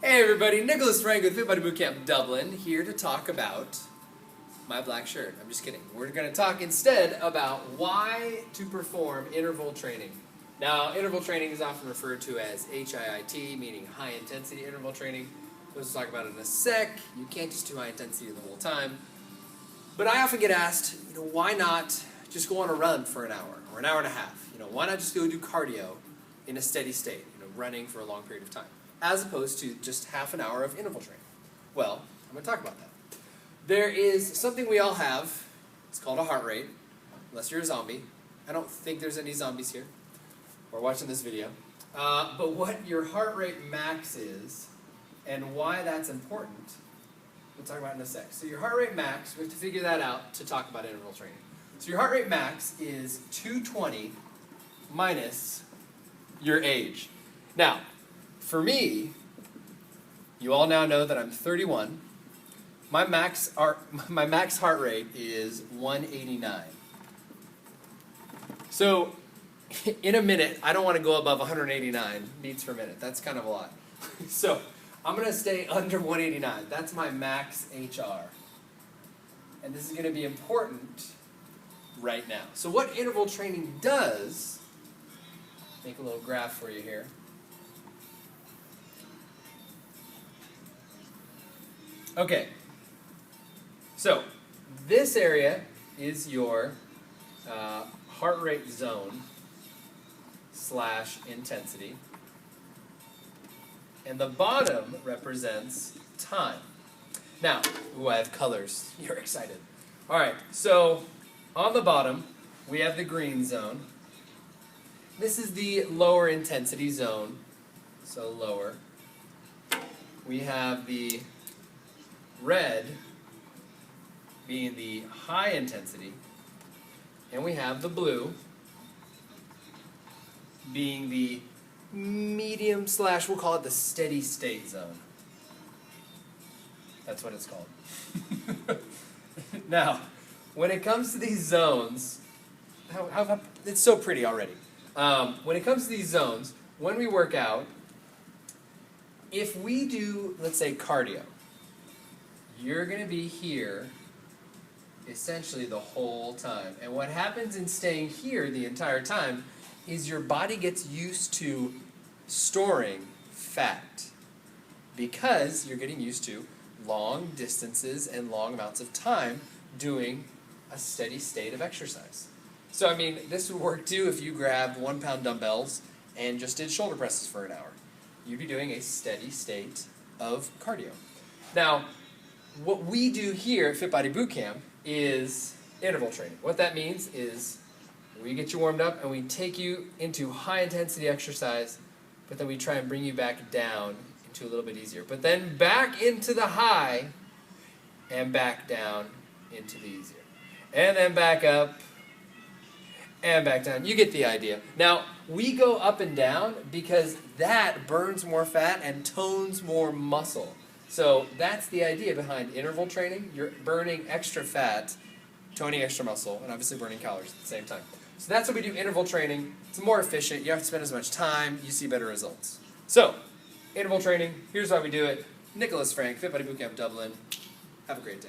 Hey everybody, Nicholas Frank with Fit Body Bootcamp Dublin, here to talk about my black shirt. I'm just kidding. We're going to talk instead about why to perform interval training. Now, interval training is often referred to as HIIT, meaning high intensity interval training. We'll just talk about it in a sec. You can't just do high intensity the whole time. But I often get asked, why not just go on a run for an hour or an hour and a half? Why not just go do cardio in a steady state, running for a long period of time, as opposed to just half an hour of interval training? Well, I'm going to talk about that. There is something we all have. It's called a heart rate, unless you're a zombie. I don't think there's any zombies here or watching this video. But what your heart rate max is and why that's important, we'll talk about in a sec. So your heart rate max, we have to figure that out to talk about interval training. So your heart rate max is 220 minus your age. Now, for me, you all now know that I'm 31. My max heart rate is 189. So, in a minute, I don't want to go above 189 beats per minute. That's kind of a lot. So, I'm going to stay under 189. That's my max HR. And this is going to be important right now. So what interval training does, make a little graph for you here. Okay, so this area is your heart rate zone / intensity, and the bottom represents time. Now, I have colors. You're excited. All right, so on the bottom, we have the green zone. This is the lower intensity zone, so lower. We have the red being the high intensity, and we have the blue being the medium / we'll call it the steady state zone. That's what it's called. Now, when it comes to these zones, it's so pretty already. When it comes to these zones, when we work out, if we do, let's say, cardio, you're going to be here essentially the whole time. And what happens in staying here the entire time is your body gets used to storing fat because you're getting used to long distances and long amounts of time doing a steady state of exercise. So, this would work too if you grabbed 1 pound dumbbells and just did shoulder presses for an hour. You'd be doing a steady state of cardio. Now, what we do here at Fit Body Bootcamp is interval training. What that means is we get you warmed up and we take you into high intensity exercise, but then we try and bring you back down into a little bit easier. But then back into the high and back down into the easier. And then back up and back down. You get the idea. Now, we go up and down because that burns more fat and tones more muscle. So that's the idea behind interval training. You're burning extra fat, toning extra muscle, and obviously burning calories at the same time. So that's what we do interval training. It's more efficient. You don't have to spend as much time. You see better results. So, interval training, here's why we do it. Nicholas Frank, Fit Body Bootcamp Dublin. Have a great day.